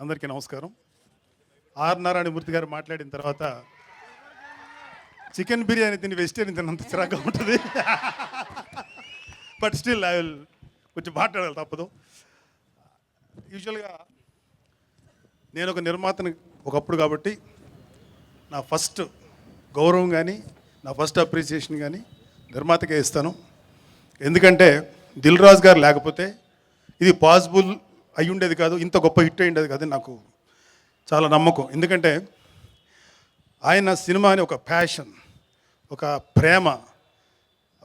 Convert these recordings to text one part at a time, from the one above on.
అందరికీ నమస్కారం. ఆర్ నారాయణమూర్తి గారు మాట్లాడిన తర్వాత చికెన్ బిర్యానీ తిని వెజిటేరియన్ తిన్నంత చిరాగ్గా ఉంటుంది. బట్ స్టిల్ ఐ విల్ కొంచెం మాట్లాడాలి, తప్పదు. యూజువల్గా నేను ఒక నిర్మాతని ఒకప్పుడు కాబట్టి నా ఫస్ట్ గౌరవం కానీ నా ఫస్ట్ అప్రిసియేషన్ కానీ నిర్మాతకే ఇస్తాను. ఎందుకంటే దిల్ రాజు గారు లేకపోతే ఇది పాసిబుల్ అయి ఉండేది కాదు, ఇంత గొప్ప హిట్ అయి ఉండేది కాదు. నాకు చాలా నమ్మకం. ఎందుకంటే ఆయన సినిమాని ఒక ప్యాషన్, ఒక ప్రేమ,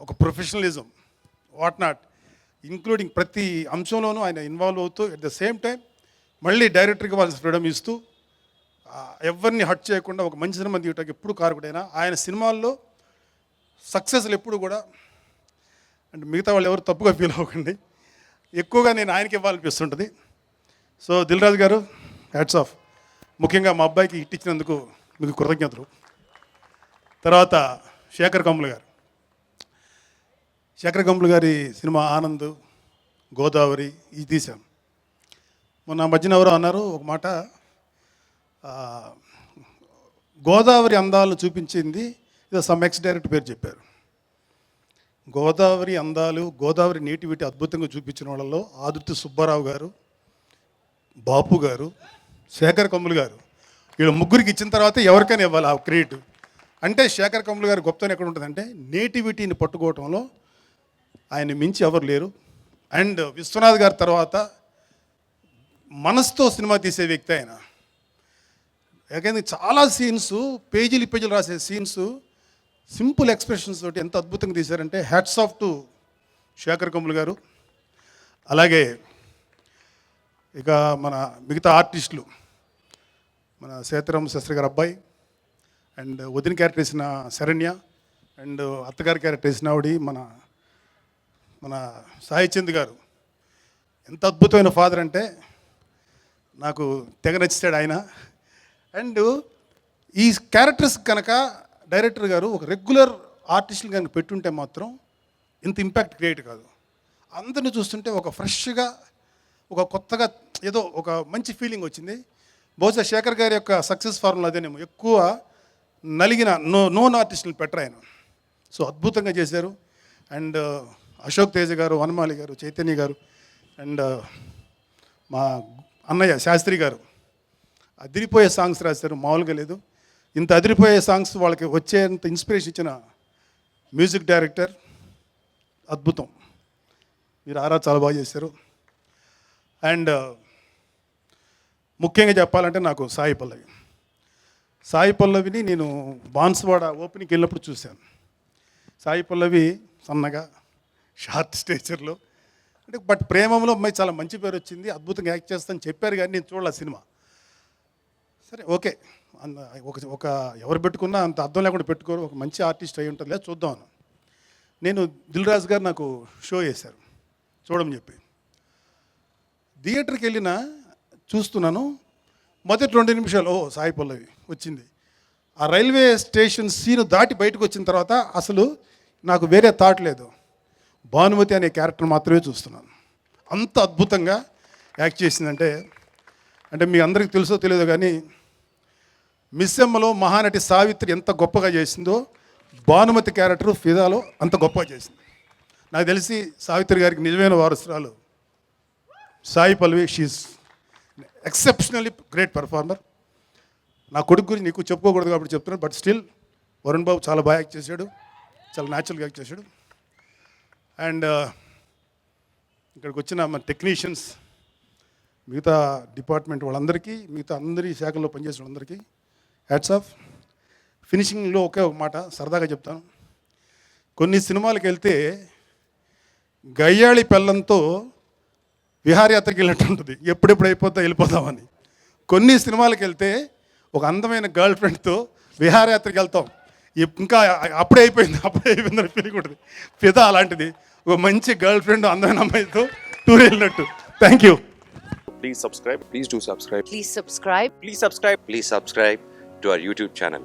ఒక ప్రొఫెషనలిజం, వాట్ నాట్, ఇంక్లూడింగ్ ప్రతి అంశంలోనూ ఆయన ఇన్వాల్వ్ అవుతూ అట్ ద సేమ్ టైం మళ్ళీ డైరెక్టర్కి వాళ్ళ ఫ్రీడమ్ ఇస్తూ ఎవరిని హట్ చేయకుండా ఒక మంచి సినిమా తీయటానికి ఎప్పుడు కారకుడైనా ఆయన సినిమాల్లో సక్సెస్లు ఎప్పుడు కూడా, అంటే మిగతా వాళ్ళు ఎవరు తప్పుగా ఫీల్ అవ్వకండి, ఎక్కువగా నేను ఆయనకి ఇవ్వాలనిపిస్తుంటుంది. సో దిల్ రాజు గారు, హ్యాట్స్ ఆఫ్. ముఖ్యంగా మా అబ్బాయికి హిట్ ఇచ్చినందుకు మీకు కృతజ్ఞతలు. తర్వాత శేఖర్ కమ్ములు గారు, శేఖర్ కమ్ములు గారి సినిమా ఆనంద్, గోదావరి ఇది తీశాను. మొన్న మధ్యన ఎవరో అన్నారు ఒక మాట, గోదావరి అందాలను చూపించింది ఏదో సమ్ ఎక్స్ డైరెక్టర్ పేరు చెప్పారు. గోదావరి అందాలు, గోదావరి నేటివిటీ అద్భుతంగా చూపించిన వాళ్ళలో ఆదుర్తి సుబ్బారావు గారు, బాపు గారు, శేఖర్ కమ్ములు గారు, వీళ్ళు ముగ్గురికి ఇచ్చిన తర్వాత ఎవరికైనా ఇవ్వాలి ఆ క్రెడిట్. అంటే శేఖర్ కమ్ములు గారు గొప్పతనం ఎక్కడ ఉంటుందంటే నేటివిటీని పట్టుకోవటంలో ఆయన మించి ఎవరు లేరు. అండ్ విశ్వనాథ్ గారి తర్వాత మనసుతో సినిమా తీసే వ్యక్తి ఆయన. యాకంటే చాలా సీన్స్, పేజీలు రాసే సీన్స్ సింపుల్ ఎక్స్ప్రెషన్స్ తోటి ఎంత అద్భుతంగా తీశారంటే హ్యాట్స్ ఆఫ్ టు శేఖర్ కమ్ములు గారు. అలాగే ఇక మన మిగతా ఆర్టిస్టులు, మన సేతురామ శాస్త్రి గారు అబ్బాయి, అండ్ వదిన క్యారెక్టర్ వేసిన శరణ్య, అండ్ అత్తగారి క్యారెక్టర్ వేసిన ఆవిడ మన సాయి చంద్ గారు. ఎంత అద్భుతమైన ఫాదర్ అంటే నాకు తెగ నచ్చాడు ఆయన. అండ్ ఈ క్యారెక్టర్స్ కనుక డైరెక్టర్ గారు ఒక రెగ్యులర్ ఆర్టిస్టులు కనుక పెట్టుంటే మాత్రం ఇంత ఇంపాక్ట్ క్రియేట్ కాదు. అందరిని చూస్తుంటే ఒక ఫ్రెష్గా, ఒక కొత్తగా ఏదో ఒక మంచి ఫీలింగ్ వచ్చింది. బహుశా శేఖర్ గారి యొక్క సక్సెస్ ఫార్ములా అదేనేమో, ఎక్కువ నలిగిన నోన్ ఆర్టిస్టులు పెట్టరు ఆయన. సో అద్భుతంగా చేశారు. అండ్ అశోక్ తేజ గారు, వనమాలి గారు, చైతన్య గారు, అండ్ మా అన్నయ్య శాస్త్రి గారు అదిరిపోయే సాంగ్స్ రాశారు, మామూలుగా లేదు. ఇంత అదిరిపోయే సాంగ్స్ వాళ్ళకి వచ్చేంత ఇన్స్పిరేషన్ ఇచ్చిన మ్యూజిక్ డైరెక్టర్ అద్భుతం. మీరు ఆరా చాలా బాగా చేశారు. అండ్ ముఖ్యంగా చెప్పాలంటే నాకు సాయి పల్లవిని నేను బాన్స్వాడ ఓపెనింగ్కి వెళ్ళినప్పుడు చూశాను. సాయి పల్లవి సన్నగా, షార్ట్ స్టేచర్లో, అంటే బట్ ప్రేమంలో అమ్మాయి చాలా మంచి పేరు వచ్చింది, అద్భుతంగా యాక్ట్ చేస్తానని చెప్పారు. కానీ నేను చూడాలి సినిమా. సరే ఓకే, ఒక ఎవరు పెట్టుకున్నా అంత అర్థం లేకుండా పెట్టుకోరు, ఒక మంచి ఆర్టిస్ట్ అయి ఉంటుంది, లేదా చూద్దాం. నేను దిల్ రాజు గారు నాకు షో చేశారు చూడమని చెప్పి. థియేటర్కి వెళ్ళినా చూస్తున్నాను, మొదటి 2 నిమిషాలు సాయి పల్లవి వచ్చింది. ఆ రైల్వే స్టేషన్ సీను దాటి బయటకు వచ్చిన తర్వాత అసలు నాకు వేరే థాట్ లేదు, భానుమతి అనే క్యారెక్టర్ మాత్రమే చూస్తున్నాను. అంత అద్భుతంగా యాక్ట్ చేసిందంటే, అంటే మీ అందరికీ తెలుసో తెలియదు కానీ మిస్సెమ్మలో మహానటి సావిత్రి ఎంత గొప్పగా చేసిందో భానుమతి క్యారెక్టర్ ఫిదాలో అంత గొప్పగా చేసింది. నాకు తెలిసి సావిత్రి గారికి నిజమైన వారసురాలు Sai Pallavi. She is exceptionally great performer. నా కొడుకు గురించి నీకు చెప్పుకోకూడదు కాబట్టి చెప్తున్నాను, బట్ స్టిల్ వరుణ్ బాబు చాలా బాగా యాక్ట్ చేశాడు, చాలా న్యాచురల్గా యాక్ట్ చేశాడు. అండ్ ఇక్కడికి వచ్చిన మన టెక్నీషియన్స్, మిగతా డిపార్ట్మెంట్ వాళ్ళందరికీ, మిగతా అందరి శాఖల్లో పనిచేసిన వాళ్ళందరికీ హ్యాట్స్ ఆఫ్. ఫినిషింగ్లో ఒకే ఒక మాట సరదాగా చెప్తాను. కొన్ని సినిమాలకు వెళ్తే గయ్యాళి పెళ్ళంతో విహారయాత్రకి వెళ్ళినట్టు ఉంటుంది, ఎప్పుడెప్పుడు వెళ్ళిపోతామని. కొన్ని సినిమాలకు వెళ్తే ఒక అందమైన గర్ల్ ఫ్రెండ్తో విహారయాత్రకి వెళ్తాం, ఇంకా అప్పుడే అయిపోయిందని ఫీలింగ్ ఉంటుంది. ఫిదా అలాంటిది, ఒక మంచి గర్ల్ ఫ్రెండ్ అందమైన అమ్మాయితో టూర్ వెళ్ళినట్టు. Thank you. Please subscribe. Please do subscribe. Please subscribe. Please subscribe. Please subscribe to our YouTube channel.